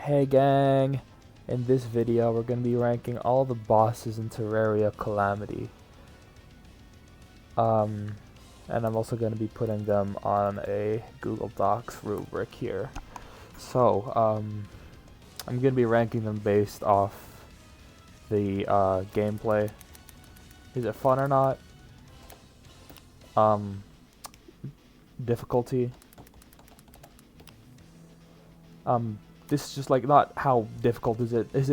Hey gang, in this video we're going to be ranking all the bosses in Terraria Calamity. And I'm also going to be putting them on a Google Docs rubric here. So, I'm going to be ranking them based off the gameplay. Is it fun or not? Difficulty. This is just like not how difficult is it. This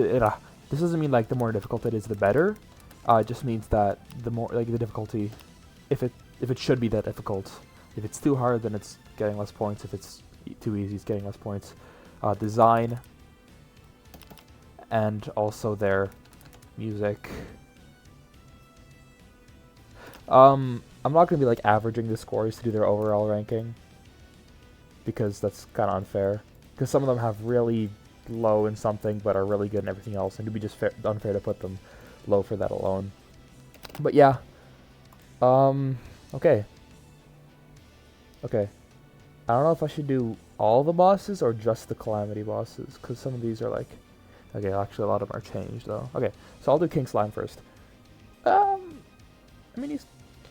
doesn't mean like the more difficult it is, the better. It just means that the more like the difficulty, if it should be that difficult. If it's too hard, then it's getting less points. If it's too easy, it's getting less points. Design, and also their music. I'm not gonna be like averaging the scores to do their overall ranking, because that's kind of unfair. Because some of them have really low in something, but are really good in everything else, and it'd be just unfair to put them low for that alone. But yeah. Okay. Okay. I don't know if I should do all the bosses or just the Calamity bosses, because some of these are like... Okay, actually a lot of them are changed, though. Okay, so I'll do King Slime first. I mean,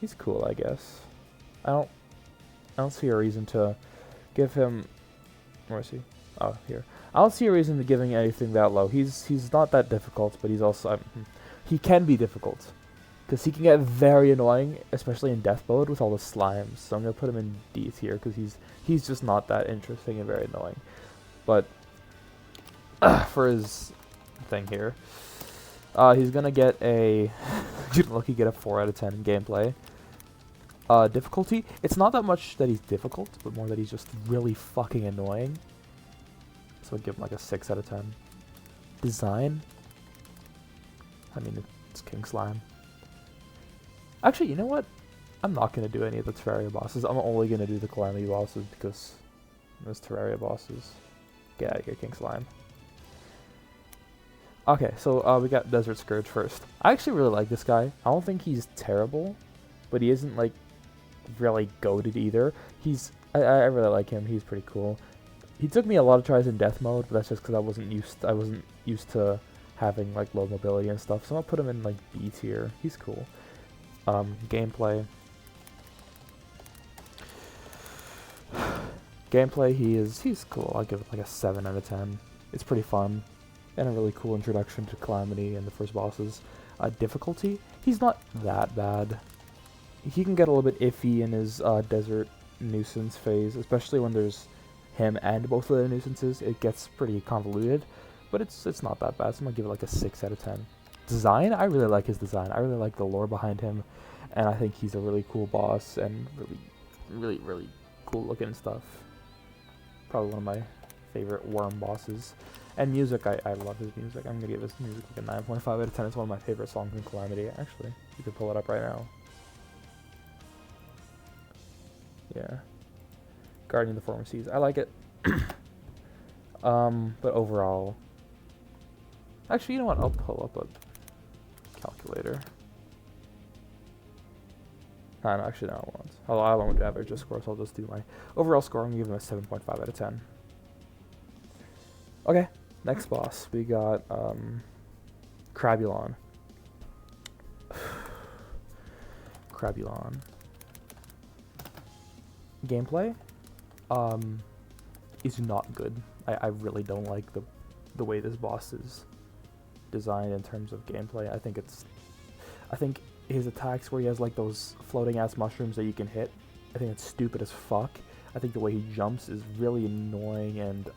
he's cool, I guess. I don't see a reason to give him... Where is he? Oh, here. I don't see a reason to giving anything that low. He's not that difficult, but he's also... he can be difficult. Because he can get very annoying, especially in death mode with all the slimes. So I'm going to put him in D tier, because he's just not that interesting and very annoying. But for his thing here, he's going to get a... Lucky get a 4 out of 10 in gameplay. Difficulty, it's not that much that he's difficult, but more that he's just really fucking annoying. So I'd give him like a 6 out of 10. Design, I mean, it's King Slime. Actually, you know what? I'm not going to do any of the Terraria bosses. I'm only going to do the Calamity bosses because those Terraria bosses. Get out of here, King Slime. Okay, so we got Desert Scourge first. I actually really like this guy. I don't think he's terrible, but he isn't like really goated either. I really like him. He's pretty cool. He took me a lot of tries in death mode, but that's just because I wasn't used to having like low mobility and stuff. So I'll put him in like B tier. He's cool. Gameplay. Gameplay, he's cool. I'll give it like a 7 out of 10. It's pretty fun, and a really cool introduction to Calamity and the first bosses. Difficulty, he's not that bad. He can get a little bit iffy in his desert nuisance phase, especially when there's him and both of the nuisances. It gets pretty convoluted, but it's not that bad, so I'm gonna give it like a 6 out of 10. Design, I really like his design. I really like the lore behind him, and I think he's a really cool boss and really cool looking stuff. Probably one of my favorite worm bosses. And music, I love his music. I'm gonna give his music like a 9.5 out of 10. It's one of my favorite songs in Calamity, actually. You can pull it up right now. Yeah. Guardian of the Former Seas. I like it. But overall... Actually, you know what? I'll pull up a calculator. No, actually, no, I won't average the score, so I'll just do my overall score. I'm gonna give him a 7.5 out of 10. Okay, next boss. We got, Crabulon. Crabulon. Gameplay is not good. I really don't like the way this boss is designed in terms of gameplay. I think his attacks where he has like those floating ass mushrooms that you can hit, I think it's stupid as fuck. I think the way he jumps is really annoying and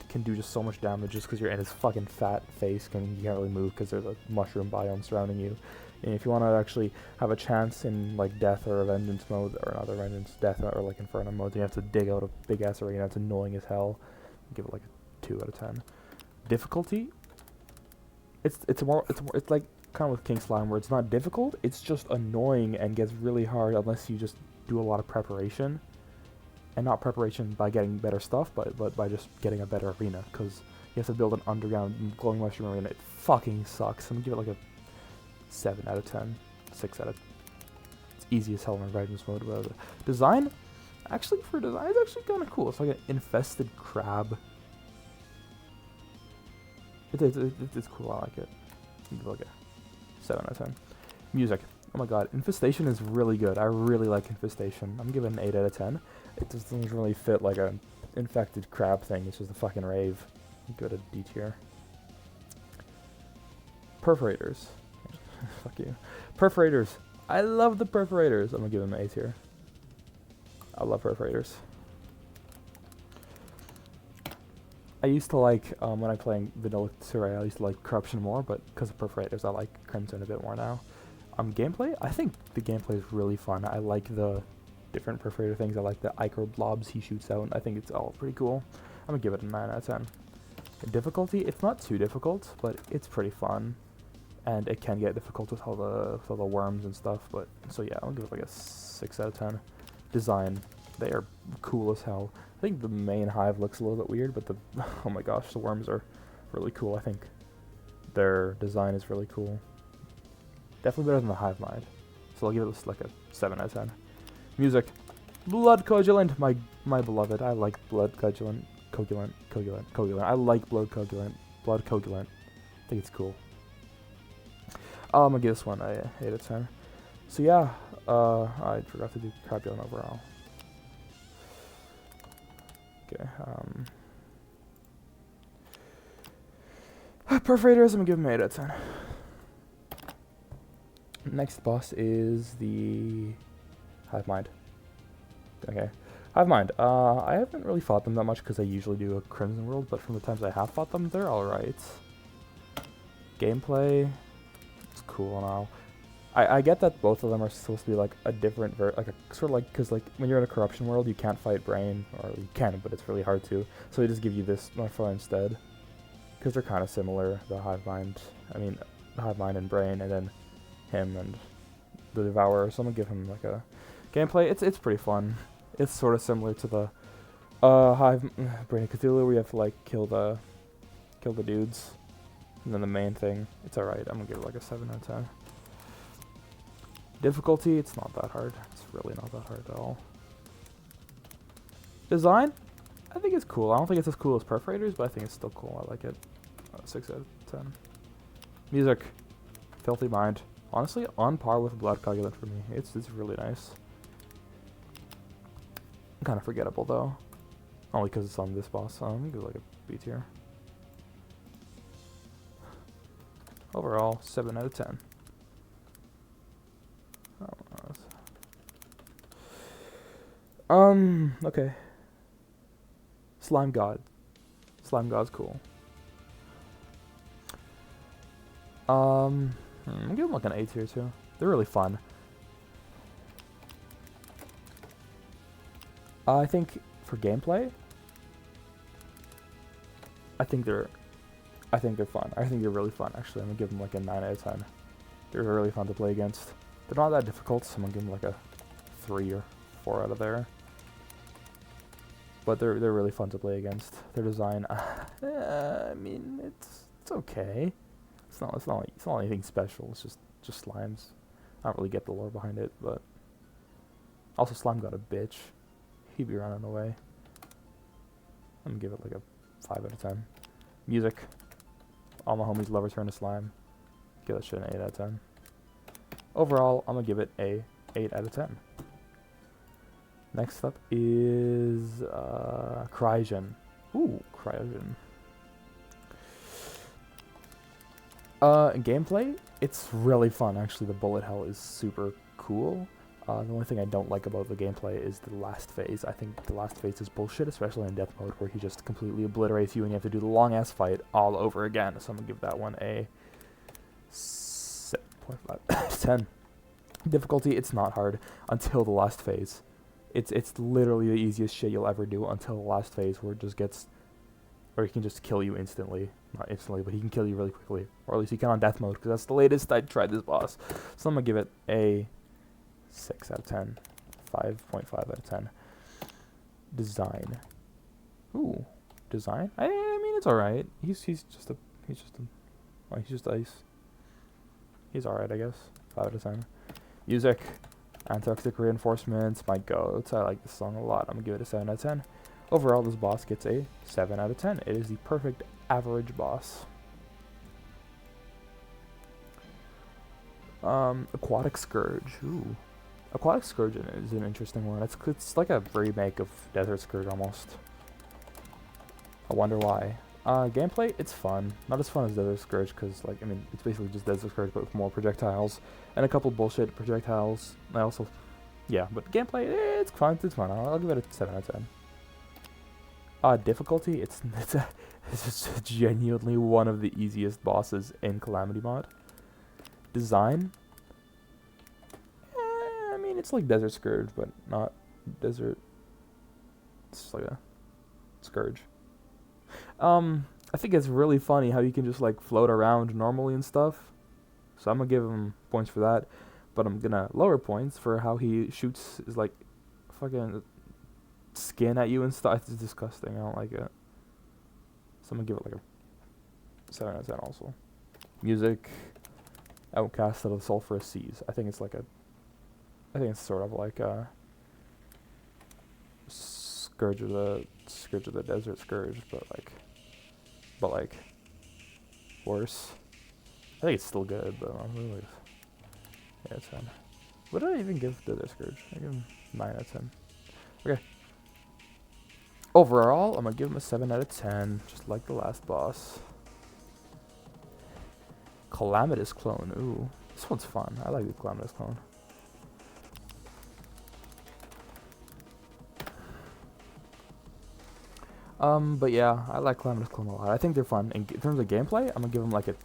can do just so much damage just because you're in his fucking fat face and you can't really move because there's a mushroom biome surrounding you. And if you want to actually have a chance in like death or vengeance mode, or not vengeance, death or like infernum mode, you have to dig out a big ass arena. It's annoying as hell. Give it like a 2 out of 10. Difficulty, it's like kind of with King Slime where it's not difficult. It's just annoying and gets really hard unless you just do a lot of preparation, and not preparation by getting better stuff, but by just getting a better arena, because you have to build an underground glowing mushroom arena. It fucking sucks. I'm gonna give it like a 7 out of 10. 6 out of... It's easy as hell in vengeance mode. But design, actually for design, it's actually kind of cool. It's like an infested crab. It's cool. I like it. Give it like a 7 out of 10. Music. Oh my god, Infestation is really good. I really like Infestation. I'm giving it an 8 out of 10. It just doesn't really fit like a infected crab thing. It's just a fucking rave. Give it a D tier. Perforators. Fuck you. Perforators. I love the perforators. I'm gonna give them an A tier. I love perforators. I used to like, when I'm playing vanilla terraria, I used to like corruption more, but because of perforators, I like crimson a bit more now. Gameplay? I think the gameplay is really fun. I like the different perforator things. I like the ichor blobs he shoots out. I think it's all pretty cool. I'm gonna give it a 9 out of 10. The difficulty? It's not too difficult, but it's pretty fun. And it can get difficult with all the worms and stuff, but so yeah, I'll give it like a 6 out of 10. Design, they are cool as hell. I think the main hive looks a little bit weird, but the oh my gosh, the worms are really cool. I think their design is really cool. Definitely better than the hive mind. So I'll give it like a 7 out of 10. Music, Blood Coagulant, my beloved. I like Blood Coagulant, Coagulant. I like Blood Coagulant. I think it's cool. I'm gonna give this one a 8 out of 10. So yeah, I forgot to do Crabulent overall. Okay, Perforators, I'm gonna give them 8 out of 10. Next boss is the Hive Mind. Okay, Hive Mind. I haven't really fought them that much because I usually do a Crimson World, but from the times I have fought them, they're alright. Gameplay, it's cool now. I get that both of them are supposed to be like a different like a sort of like, because like when you're in a corruption world you can't fight Brain, or you can, but it's really hard to, so they just give you this Morpho instead, because they're kind of similar, the Hive Mind and Brain, and then him and the Devourer. So I'm gonna give him like a gameplay. It's pretty fun. It's sort of similar to the Brain of Cthulhu, where you have to like kill the dudes, and then the main thing. It's alright. I'm gonna give it like a 7 out of 10. Difficulty, it's not that hard. It's really not that hard at all. Design, I think it's cool. I don't think it's as cool as Perforators, but I think it's still cool. I like it. 6 out of 10. Music, Filthy Mind. Honestly, on par with Blood Coagulant for me. It's really nice. Kind of forgettable though, only because it's on this boss. So I'm gonna give it like a B tier. Overall, 7 out of 10. Okay. Slime God. Slime God's cool. I'm gonna give them like an A tier too. They're really fun. I think for gameplay, I think they're fun. I think they're really fun. Actually, I'm gonna give them like a 9 out of 10. They're really fun to play against. They're not that difficult, so I'm gonna give them like a 3 or 4 out of there. But they're really fun to play against. Their design, I mean, it's okay. It's not anything special. It's just slimes. I don't really get the lore behind it, but also Slime got a bitch. He'd be running away. I'm gonna give it like a 5 out of 10. Music, all my homies love Return to Slime. Give that shit an 8 out of 10. Overall, I'm gonna give it a 8 out of 10. Next up is Cryogen. Ooh, Cryogen. Gameplay, it's really fun. Actually, the bullet hell is super cool. The only thing I don't like about the gameplay is the last phase. I think the last phase is bullshit, especially in death mode, where he just completely obliterates you and you have to do the long-ass fight all over again. So I'm gonna give that one a 7.5 10. Difficulty, it's not hard until the last phase. It's literally the easiest shit you'll ever do until the last phase, where it just gets, or he can just kill you instantly. Not instantly, but he can kill you really quickly. Or at least he can on death mode, because that's the latest I tried this boss. So I'm gonna give it a 6 out of 10. 5.5 out of 10. Design. Ooh, design? I mean, it's alright. He's just ice. He's alright, I guess. 5 out of 10. Music. Antoxic Reinforcements, my goats. I like this song a lot. I'm gonna give it a 7 out of 10. Overall, this boss gets a 7 out of 10. It is the perfect average boss. Aquatic Scourge. Ooh. Aquatic Scourge is an interesting one. It's like a remake of Desert Scourge almost. I wonder why. Gameplay, it's fun. Not as fun as Desert Scourge, because, like, I mean, it's basically just Desert Scourge, but with more projectiles. And a couple bullshit projectiles. I also, yeah, but gameplay, it's fun. It's fun. I'll give it a 7 out of 10. Difficulty, it's just genuinely one of the easiest bosses in Calamity mod. Design, I mean, it's like Desert Scourge, but not Desert. It's like a Scourge. I think it's really funny how you can just like float around normally and stuff. So I'm gonna give him points for that, but I'm gonna lower points for how he shoots his like fucking skin at you and stuff. It's disgusting. I don't like it. So I'm gonna give it like a 7 out of 10 also. Music, Outcast of the Sulphurous Seas. I think it's it's sort of like a Scourge of the Desert Scourge, but like worse. I think it's still good, but I'm really, yeah, 10. What did I even give Desert Scourge? I give him 9 out of 10. Okay. Overall, I'm gonna give him a 7 out of 10, just like the last boss. Calamitous Clone. Ooh, this one's fun. I like the Calamitous Clone. But yeah, I like Calamitous Clone a lot. I think they're fun. In terms of gameplay, I'm gonna give them like a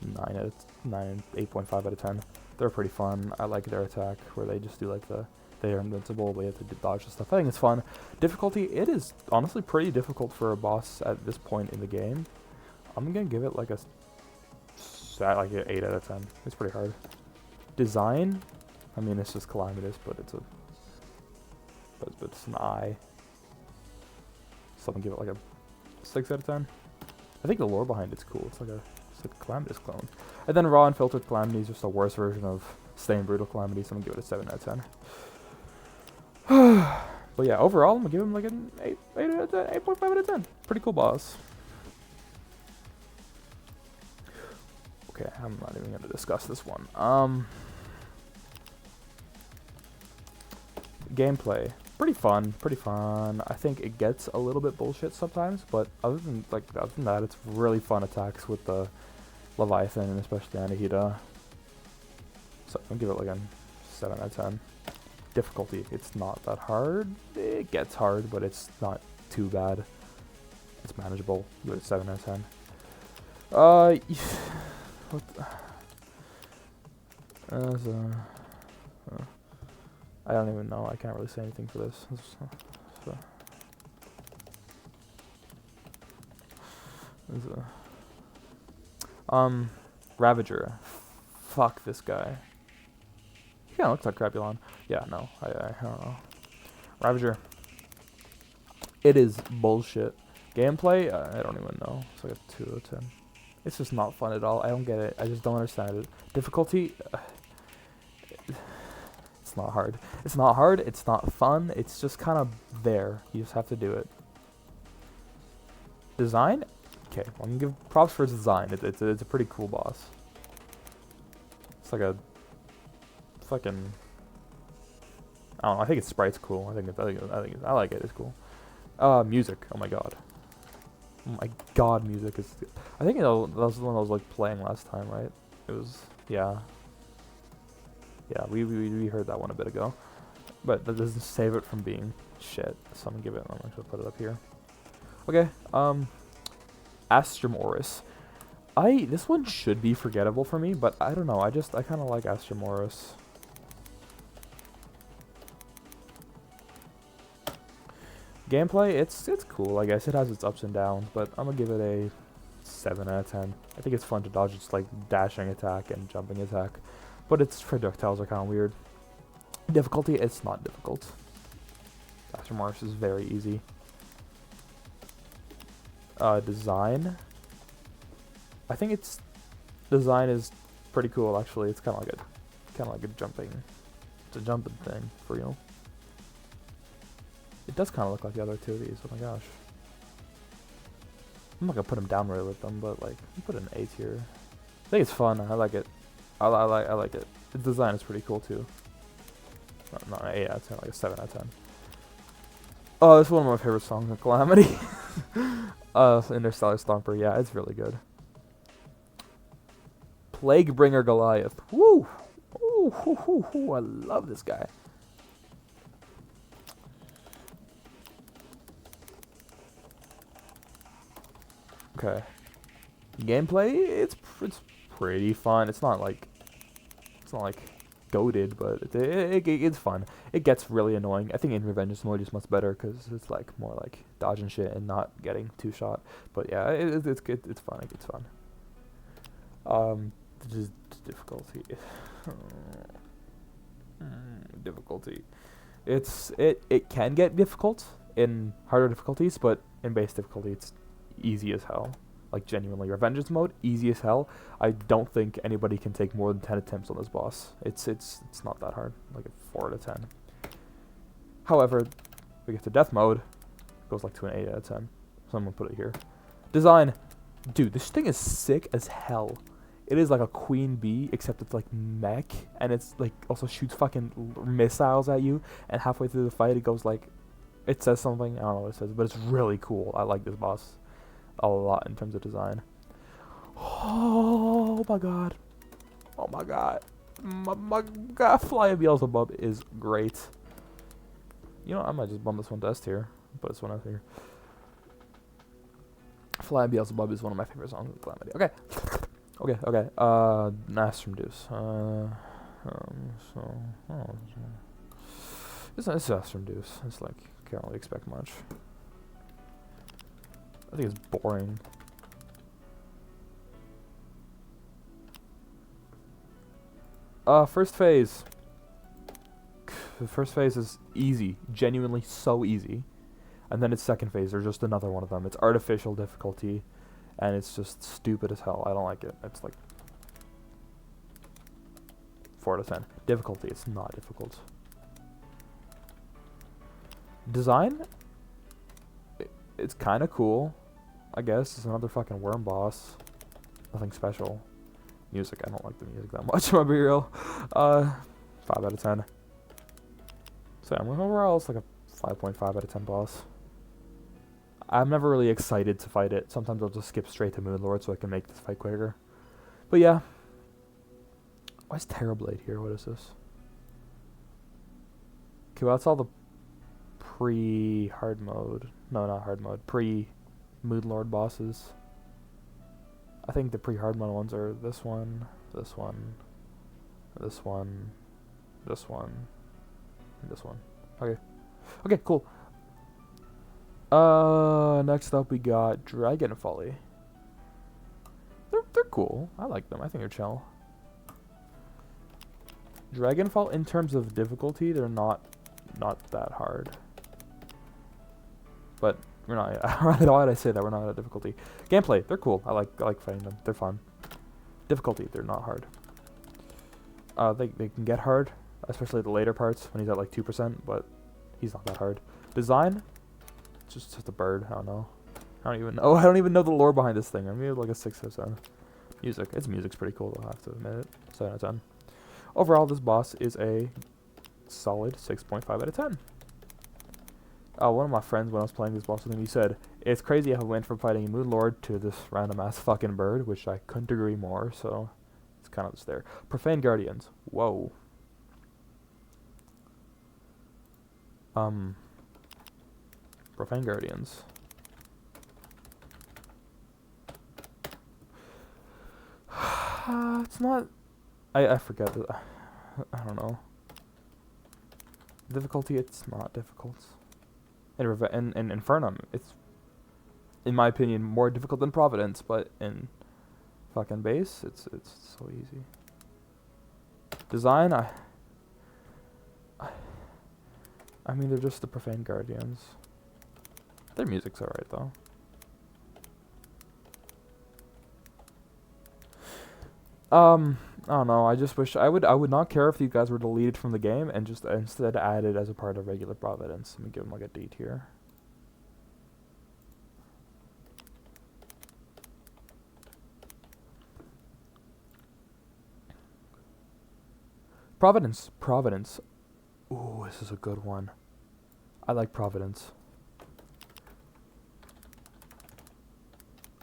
8.5 out of 10. They're pretty fun. I like their attack, where they just do like they're invincible, but you have to dodge and stuff. I think it's fun. Difficulty, it is honestly pretty difficult for a boss at this point in the game. I'm gonna give it like an 8 out of 10. It's pretty hard. Design, I mean, it's just Calamitous, but it's an eye. So I'm gonna give it like a 6 out of 10. I think the lore behind it's cool. It's like a Calamitous clone. And then Raw and Filtered Calamity is just a worse version of Stay and Brutal Calamity, so I'm gonna give it a 7 out of 10. But yeah, overall, I'm gonna give him like an 8 out of 10, 8.5 out of 10. Pretty cool boss. Okay, I'm not even gonna discuss this one. Gameplay. Pretty fun. I think it gets a little bit bullshit sometimes, but other than that, it's really fun attacks with the Leviathan and especially Anahita. So I'm gonna give it like a 7 out of 10. Difficulty, it's not that hard. It gets hard, but it's not too bad. It's manageable. Give it a 7 out of 10. I don't even know. I can't really say anything for this. Ravager. Fuck this guy. He kinda looks like Crapulon. Yeah, no. I don't know. Ravager. It is bullshit. Gameplay, I don't even know. It's like a 2 out of 10. It's just not fun at all. I don't get it. I just don't understand it. Difficulty, it's not hard. It's not hard. It's not fun. It's just kind of there. You just have to do it. Design? Okay, well, I'm gonna give props for its design. It's a pretty cool boss. It's like a fucking, I don't know. I think its sprite's cool. I like it. It's cool. Music. Oh my god. Oh my god, music is. I think that was the one I was like playing last time, right? It was, yeah. Yeah, we heard that one a bit ago, but that doesn't save it from being shit. So I'm gonna give it. I'm gonna put it up here. Okay. Astromoris. This one should be forgettable for me, but I don't know. I kind of like Astromoris. Gameplay, it's cool. I guess it has its ups and downs, but I'm gonna give it a 7 out of 10. I think it's fun to dodge its like dashing attack and jumping attack, but its projectiles are kind of weird. Difficulty, it's not difficult. Astromoris is very easy. Design. I think its design is pretty cool actually. It's kind of like a jumping thing for you. It does kind of look like the other two of these. Oh my gosh. I'm not gonna put them down really with them, but like, I'll put an A tier. I think it's fun. I like it. I like it. The design is pretty cool too. Not an 8 out of 10, like a 7 out of 10. Oh, it's one of my favorite songs of Calamity. Interstellar Stomper, yeah, it's really good. Plaguebringer Goliath. Woo! Ooh, hoo, hoo, hoo. I love this guy. Okay. Gameplay, it's pretty fun. It's not like goated, but it's fun. It gets really annoying. I think in Revengeance mode is much better because it's like more like dodging shit and not getting two shot. But yeah, it's good. It's fun. It's fun. Just difficulty. Difficulty. It can get difficult in harder difficulties, but in base difficulty it's easy as hell. Like genuinely, Revengeance mode, easy as hell. I don't think anybody can take more than 10 attempts on this boss. It's not that hard, like a 4 out of 10. However, we get to death mode, it goes like to an 8 out of 10. Someone put it here. Design, dude, this thing is sick as hell. It is like a queen bee, except it's like mech, and it's like also shoots fucking missiles at you. And halfway through the fight, it goes like, it says something. I don't know what it says, but it's really cool. I like this boss a lot in terms of design. Oh my god. Oh my god. My god, Fly of Beelzebub is great. You know, I might just bump this one to S tier. Put this one up here. Fly of Beelzebub is one of my favorite songs of Calamity. Okay. Okay. Nostrum Deuce. It's Nostrum Deuce. It's like, can't really expect much. I think it's boring. First phase. The first phase is easy. Genuinely so easy. And then it's second phase. There's just another one of them. It's artificial difficulty. And it's just stupid as hell. I don't like it. It's like 4 out of 10. Difficulty. It's not difficult. Design? It's kind of cool, I guess. It's another fucking worm boss. Nothing special. Music, I don't like the music that much, I'll be real. 5 out of 10. So yeah, overall, it's like a 5.5 out of 10 boss. I'm never really excited to fight it. Sometimes I'll just skip straight to Moonlord so I can make this fight quicker. But yeah. Why is Terrorblade here? What is this? Okay, well that's all the pre-hard mode. No, not hard mode. Pre-Moonlord bosses. I think the pre-hard mode ones are this one, this one, this one, this one, and this one. Okay. Okay, cool. Next up we got Dragon Folly. They're cool. I like them. I think they're chill. Dragonfall, in terms of difficulty, they're not that hard. But we're not. Why did I say that? We're not at difficulty. Gameplay, they're cool. I like fighting them. They're fun. Difficulty, they're not hard. They can get hard, especially the later parts when he's at like 2%, but he's not that hard. Design, just a bird. I don't know. I don't even know the lore behind this thing. I mean, like a 6 out of 10. Music, music's pretty cool. I'll have to admit it. 7 out of 10. Overall, this boss is a solid 6.5 out of 10. One of my friends, when I was playing this boss with him, he said, it's crazy how I went from fighting a Moonlord to this random ass fucking bird, which I couldn't agree more, so it's kind of just there. Profane Guardians. Whoa. Profane Guardians. It's not... I forget. I don't know. Difficulty, it's not difficult. In Infernum, it's, in my opinion, more difficult than Providence, but in fucking base, it's so easy. Design, I mean, they're just the Profane Guardians. Their music's alright, though. I don't know. I just wish I would not care if you guys were deleted from the game and just instead added as a part of regular Providence. Let me give them like a D tier. Providence. Providence. Ooh, this is a good one. I like Providence.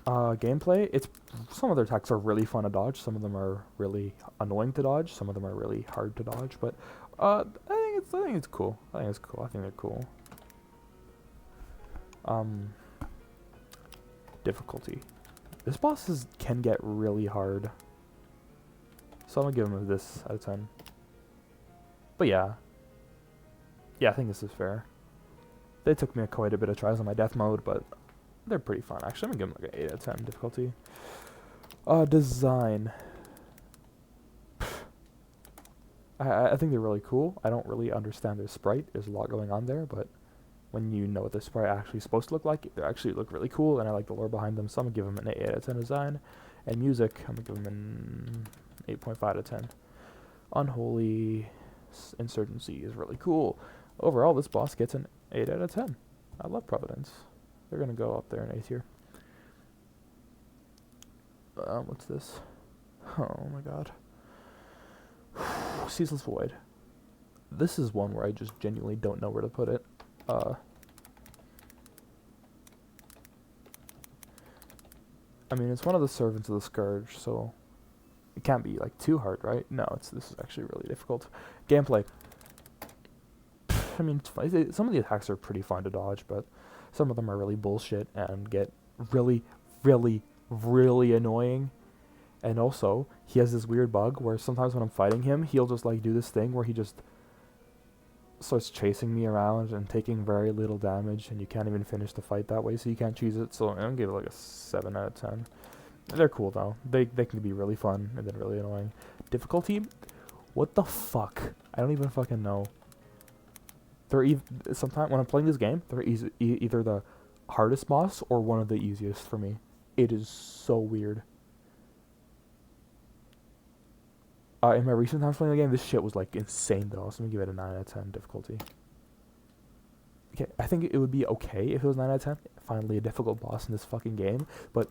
Gameplay, it's some of their attacks are really fun to dodge. Some of them are really annoying to dodge. Some of them are really hard to dodge. But I think it's cool. I think it's cool. I think they're cool. Difficulty. This boss can get really hard. So I'm gonna give him this out of 10. But yeah. Yeah, I think this is fair. They took me quite a bit of tries on my death mode, but they're pretty fun. Actually, I'm gonna give them like an 8 out of 10 difficulty. Design. I think they're really cool. I don't really understand their sprite. There's a lot going on there, but when you know what the sprite actually supposed to look like, they actually look really cool, and I like the lore behind them, so I'm gonna give them an 8 out of 10 design. And music, I'm gonna give them an 8.5 out of 10. Unholy Insurgency is really cool. Overall, this boss gets an 8 out of 10. I love Providence. They're gonna go up there in A tier. What's this? Oh my god. Ceaseless Void. This is one where I just genuinely don't know where to put it. I mean, it's one of the servants of the Scourge, so it can't be like too hard, right? No, this is actually really difficult. Gameplay. I mean, it's fun. Some of the attacks are pretty fun to dodge, but some of them are really bullshit and get really, really, really annoying. And also, he has this weird bug where sometimes when I'm fighting him, he'll just like do this thing where he just starts chasing me around and taking very little damage, and you can't even finish the fight that way, so you can't choose it. So I'm gonna give it like a 7 out of 10. They're cool though. They can be really fun and then really annoying. Difficulty? What the fuck? I don't even fucking know. They're sometimes when I'm playing this game, they're either the hardest boss or one of the easiest for me. It is so weird. In my recent times playing the game, this shit was like insane though. So I'm gonna give it a 9 out of 10 difficulty. Okay, I think it would be okay if it was 9 out of 10. Finally, a difficult boss in this fucking game, but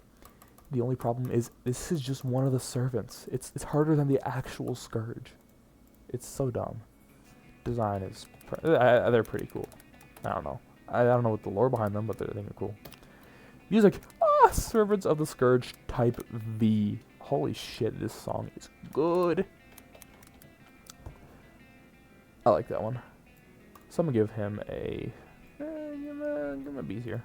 the only problem is this is just one of the servants. It's harder than the actual Scourge. It's so dumb. Design is they're pretty cool. I don't know. I don't know what the lore behind them, but I think they're cool. Music. Servants of the Scourge Type V. Holy shit, this song is good. I like that one. So I'm gonna give him a give him a B here.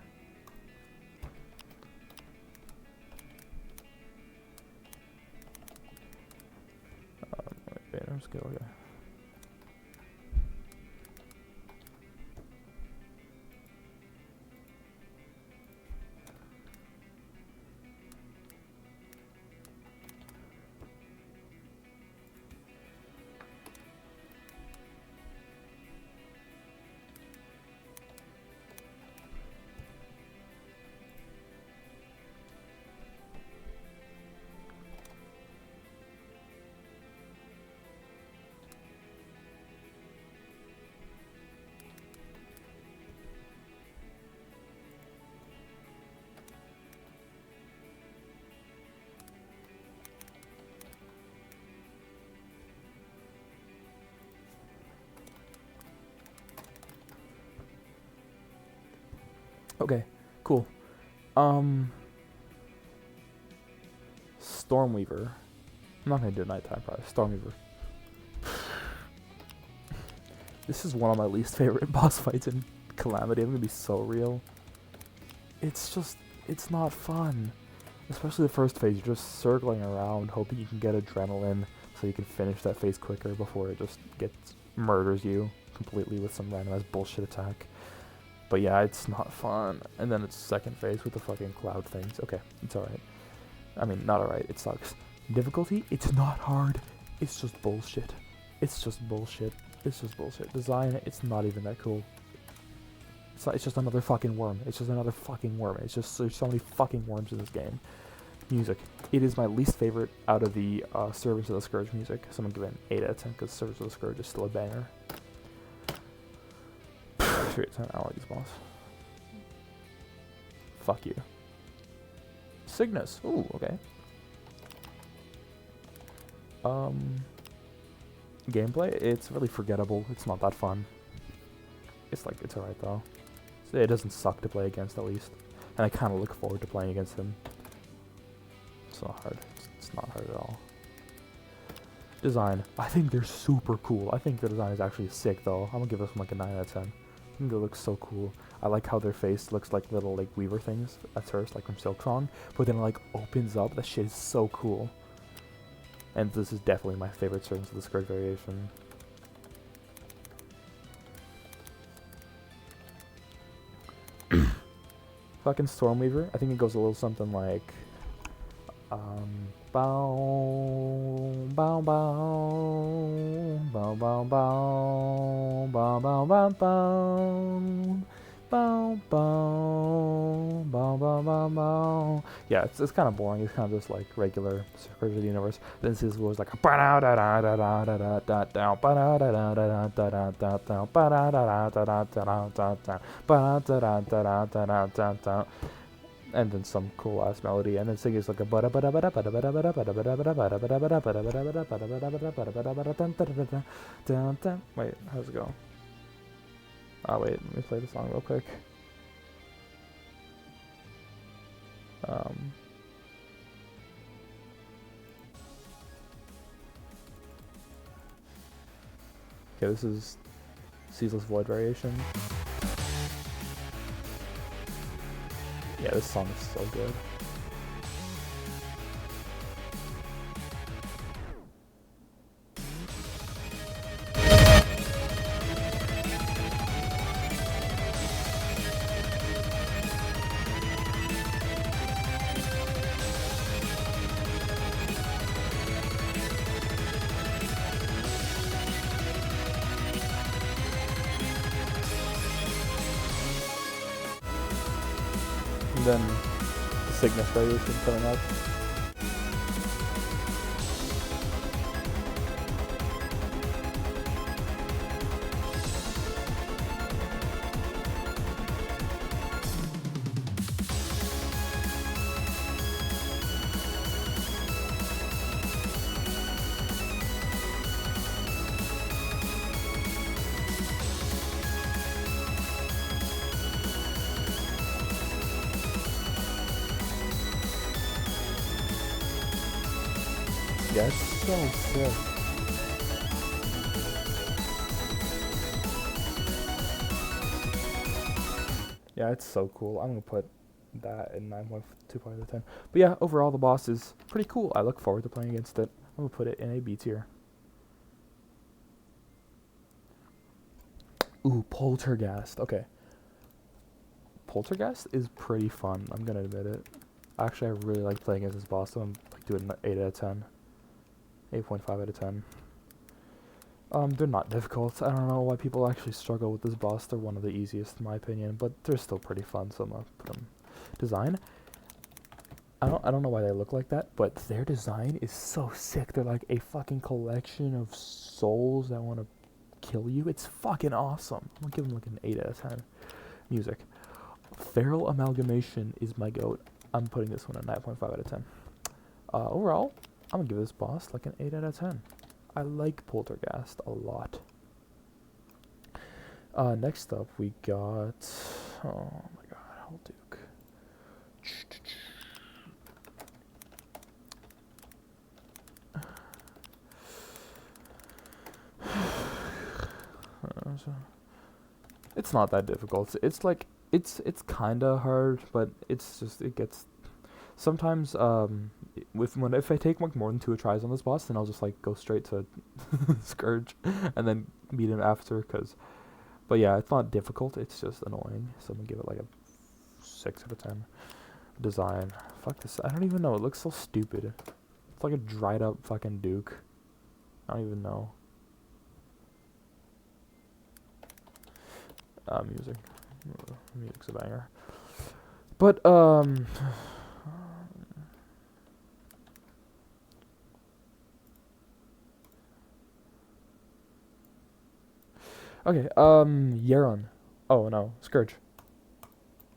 Banner skill, okay. Okay, cool. Stormweaver. I'm not gonna do nighttime probably. Stormweaver. This is one of my least favorite boss fights in Calamity. I'm gonna be so real. It's not fun. Especially the first phase, you're just circling around, hoping you can get adrenaline so you can finish that phase quicker before it just murders you completely with some randomized bullshit attack. But yeah, it's not fun. And then it's second phase with the fucking cloud things. Okay, it's alright. I mean, not alright, it sucks. Difficulty? It's not hard. It's just bullshit. It's just bullshit. It's just bullshit. Design, it's not even that cool. It's just another fucking worm. It's just another fucking worm. It's just, there's so many fucking worms in this game. Music. It is my least favorite out of the Servants of the Scourge music. So I'm gonna give it an 8 out of 10 because Servants of the Scourge is still a banger. 3 out of 10. I don't like this boss. Fuck you. Cygnus. Ooh, okay. Gameplay, it's really forgettable. It's not that fun. It's alright though. It doesn't suck to play against at least. And I kind of look forward to playing against him. It's not hard. It's not hard at all. Design. I think they're super cool. I think the design is actually sick though. I'm gonna give this one like a 9 out of 10. I think it looks so cool. I like how their face looks like little like weaver things at first, like from Silksong, but then it like opens up. That shit is so cool. And this is definitely my favorite servants of the Scourge variation. Fucking Stormweaver. I think it goes a little something like bow bow bow bow bow bow bow bow bow bow bow bow bow bow bow bow. Yeah, it's kind of boring. It's kind of just like regular Scourge of the Universe. Then this was like and then some cool ass melody, and then singing like a wait, how's it go? Oh wait, let me play the song real quick. Okay, this is Ceaseless Void variation. Yeah, this song is so good. And then the Cygnus variation coming up. Yeah, it's so sick. Yeah, it's so cool. I'm gonna put that in 9.25 out of 10. But yeah, overall the boss is pretty cool. I look forward to playing against it. I'm gonna put it in a B tier. Ooh, Poltergeist. Okay. Poltergeist is pretty fun. I'm gonna admit it. Actually, I really like playing against this boss, so I'm like doing an 8 out of 10. 8.5 out of 10. They're not difficult. I don't know why people actually struggle with this boss. They're one of the easiest in my opinion, but they're still pretty fun, so I'm gonna put them. Design. I don't know why they look like that, but their design is so sick. They're like a fucking collection of souls that want to kill you. It's fucking awesome. I'm gonna give them like an 8 out of 10. Music. Feral Amalgamation is my goat. I'm putting this one at 9.5 out of 10. Overall, I'm gonna give this boss like an 8 out of 10. I like Poltergeist a lot. Next up we got... Oh my god, Hell Duke. It's not that difficult. It's like... It's kinda hard, but it's just... It gets... Sometimes, if I take like more than 2 tries on this boss, then I'll just like go straight to Scourge and then beat him after. But yeah, it's not difficult. It's just annoying. So I'm gonna give it like a 6 out of 10. Design. Fuck this. I don't even know. It looks so stupid. It's like a dried up fucking Duke. I don't even know. Music. Music's a banger. But okay, Yaron. Oh no, Scourge.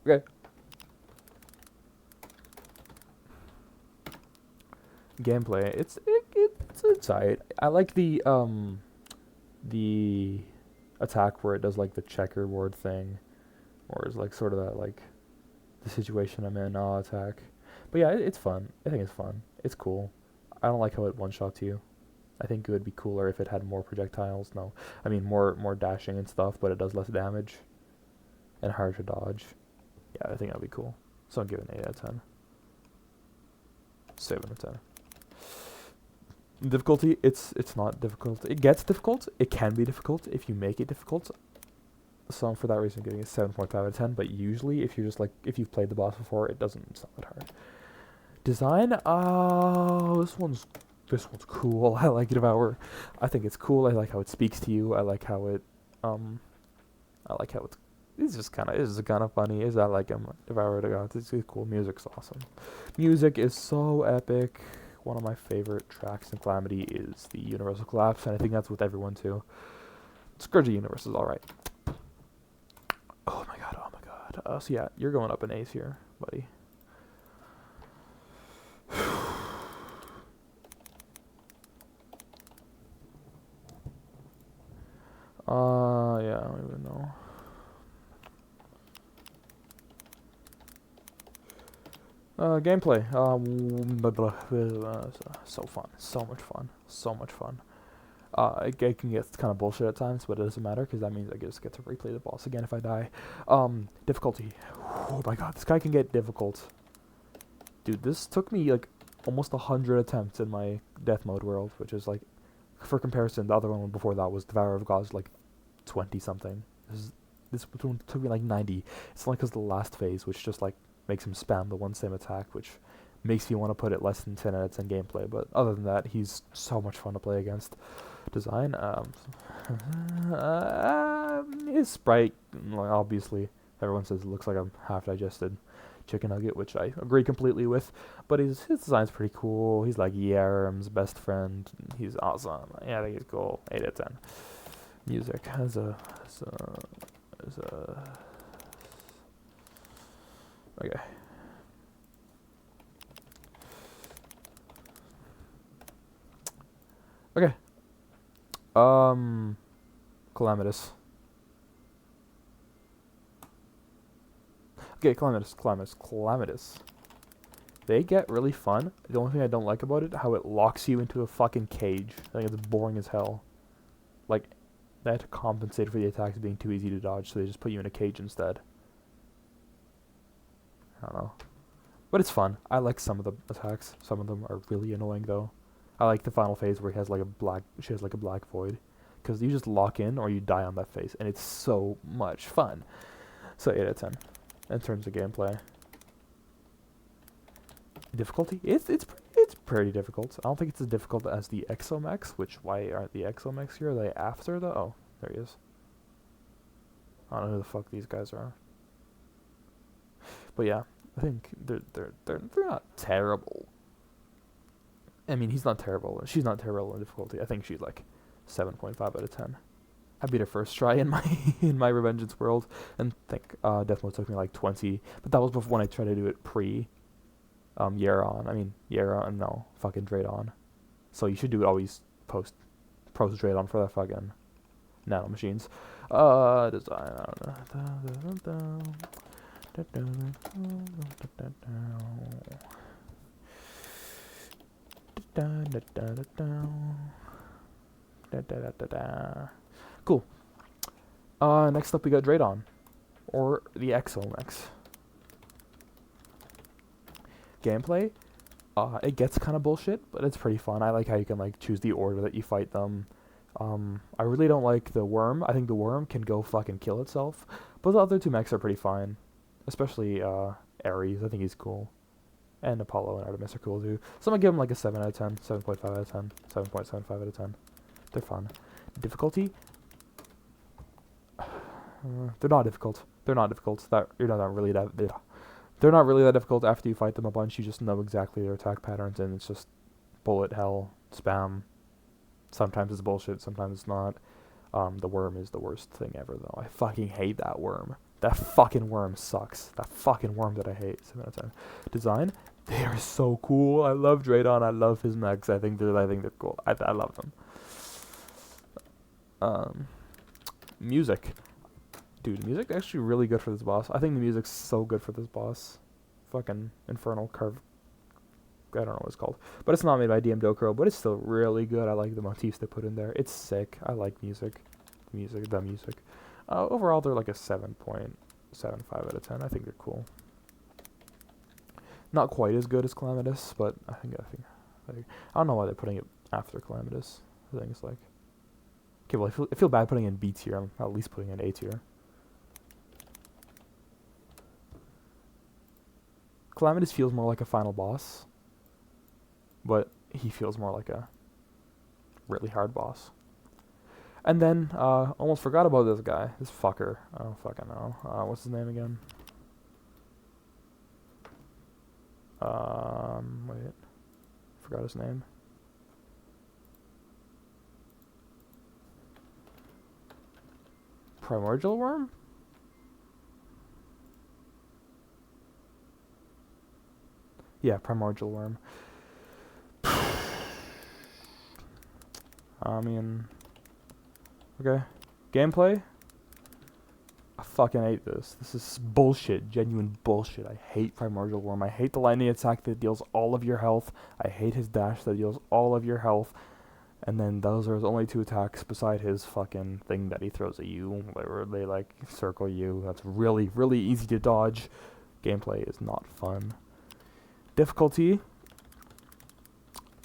Okay. Gameplay. It's alright. I like the the attack where it does like the checkerboard thing, or is like sort of that like the situation I'm in attack. But yeah, it's fun. I think it's fun. It's cool. I don't like how it one-shots you. I think it would be cooler if it had more projectiles. No, I mean more dashing and stuff, but it does less damage and harder to dodge. Yeah, I think that'd be cool. So I'm giving it 8 out of 10. 7 out of 10. Difficulty, it's not difficult. It gets difficult. It can be difficult if you make it difficult. So for that reason, I'm giving it 7.5 out of 10. But usually, if you're just like, if you've played the boss before, it's not that hard. Design, this one's cool. I like Devour. I think it's cool. I like how it speaks to you. I like how it, it's just kind of funny. Is that like Devour the Gods? It's cool. Music's awesome. Music is so epic. One of my favorite tracks in Calamity is the Universal Collapse, and I think that's with everyone too. Scourge of Universe is alright. Oh my god. So yeah, you're going up an ace here, buddy. Yeah, I don't even know. Gameplay. So fun. So much fun. It can get kind of bullshit at times, but it doesn't matter because that means I just get to replay the boss again if I die. Difficulty. Oh my god, this guy can get difficult. Dude, this took me like almost 100 attempts in my death mode world, which is like, for comparison, the other one before that was Devourer of Gods, like 20 something. This one took me like 90. It's like because the last phase, which just like makes him spam the one same attack, which makes me want to put it less than 10 minutes in gameplay. But other than that, he's so much fun to play against. Design, his sprite, obviously, everyone says it looks like a half-digested chicken nugget, which I agree completely with. But his design's pretty cool. He's like Yarm's best friend. He's awesome. Yeah, I think he's cool. 8 out of 10. Music has a okay. Okay. Calamitous. Okay, Calamitous. They get really fun. The only thing I don't like about it, how it locks you into a fucking cage. I think it's boring as hell. Like, they had to compensate for the attacks being too easy to dodge, so they just put you in a cage instead. I don't know. But it's fun. I like some of the attacks. Some of them are really annoying, though. I like the final phase where she has like a black void. Because you just lock in or you die on that phase, and it's so much fun. So 8 out of 10. In terms of gameplay. Difficulty? It's pretty difficult. I don't think it's as difficult as the Exomechs, which, why aren't the Exomechs here? Are they after the... Oh, there he is. I don't know who the fuck these guys are. But yeah, I think they're not terrible. I mean, he's not terrible. She's not terrible in difficulty. I think she's like 7.5 out of 10. I beat her first try in my Revengeance world, and I think Death Mode took me like 20. But that was before when I tried to do it pre Yeron. No, fucking Draydon. So you should do it always post Draydon for that fucking nano machines. Design. Cool. Next up we got Draydon, or the Exomechs. Gameplay, it gets kind of bullshit, but it's pretty fun. I like how you can like choose the order that you fight them. I really don't like the worm. I think the worm can go fucking kill itself, but the other two mechs are pretty fine, especially Ares. I think he's cool, and Apollo and Artemis are cool too. So I'm gonna give them like a 7 out of 10, 7.5 out of 10, 7.75 out of 10. They're fun. Difficulty, they're not difficult. They're not difficult. They're not really that difficult after you fight them a bunch. You just know exactly their attack patterns, and it's just bullet hell, spam. Sometimes it's bullshit, sometimes it's not. The worm is the worst thing ever, though. I fucking hate that worm. That fucking worm sucks. That fucking worm that I hate. 7 out of 10. Design, they are so cool. I love Draydon. I love his mechs. I think they're cool. I love them. Um, music. Dude, music actually really good for this boss. I think the music's so good for this boss. Fucking infernal carve. I don't know what it's called. But it's not made by DM Dokuro, but it's still really good. I like the motifs they put in there. It's sick. I like music. The music. Overall, they're like a 7.75 out of 10. I think they're cool. Not quite as good as Calamitous, but I don't know why they're putting it after Calamitous. I think it's like, okay, well, I feel bad putting in B tier. I'm at least putting in A tier. Calamitous feels more like a final boss, but he feels more like a really hard boss. And then, almost forgot about this guy, this fucker. I don't fucking know. What's his name again? Wait. Forgot his name. Primordial Worm? Yeah, Primordial Worm. I mean, okay. Gameplay? I fucking hate this. This is bullshit. Genuine bullshit. I hate Primordial Worm. I hate the lightning attack that deals all of your health. I hate his dash that deals all of your health. And then those are his only two attacks beside his fucking thing that he throws at you, where they like circle you. That's really, really easy to dodge. Gameplay is not fun. Difficulty?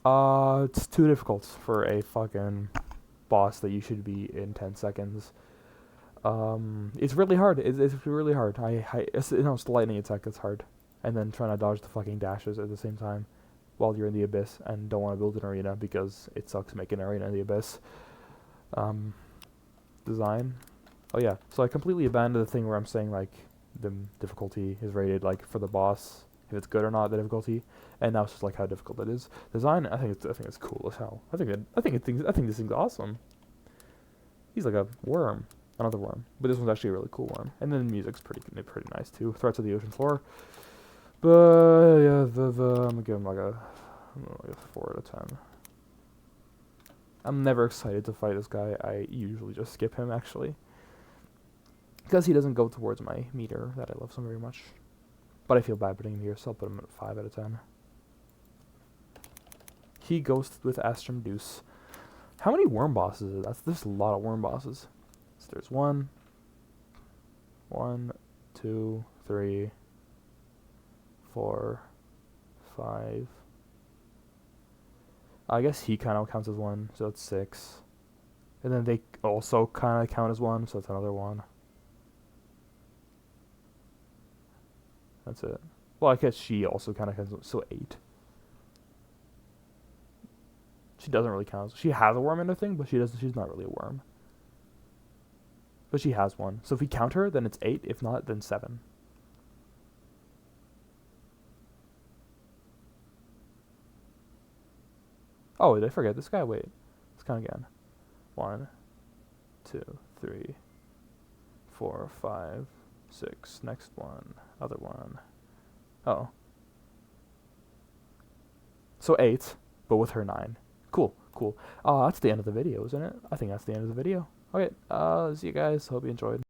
It's too difficult for a fucking boss that you should be in 10 seconds. It's really hard. It's really hard. It's the lightning attack that's hard. And then trying to dodge the fucking dashes at the same time while you're in the abyss and don't want to build an arena because it sucks making an arena in the abyss. Design. Oh yeah, so I completely abandoned the thing where I'm saying like the difficulty is rated like for the boss, if it's good or not, the difficulty, and now it's just like how difficult it is. Design, I think it's cool as hell. I think this thing's awesome. He's like a worm, another worm, but this one's actually a really cool worm. And then the music's pretty nice too. Threats of the Ocean Floor, but yeah, I'm gonna give him like a 4 out of 10. I'm never excited to fight this guy. I usually just skip him actually, because he doesn't go towards my meter that I love so very much. But I feel bad putting him here, so I'll put him at 5 out of 10. He goes with Astrum Deuce. How many worm bosses is that? There's a lot of worm bosses. So there's 1, 2, 3, 4, 5. I guess he kind of counts as 1, so it's 6. And then they also kind of count as 1, so it's another 1. That's it. Well, I guess she also kind of counts, so 8. She doesn't really count. She has a worm in her thing, but she's not really a worm. But she has one. So if we count her, then it's 8. If not, then 7. Oh, did I forget this guy? Wait. Let's count again. 1, 2, 3, 4, 5, 6. Next one. Other one. Oh. So 8, but with her 9. Cool. That's the end of the video, isn't it? I think that's the end of the video. Okay, see you guys. Hope you enjoyed.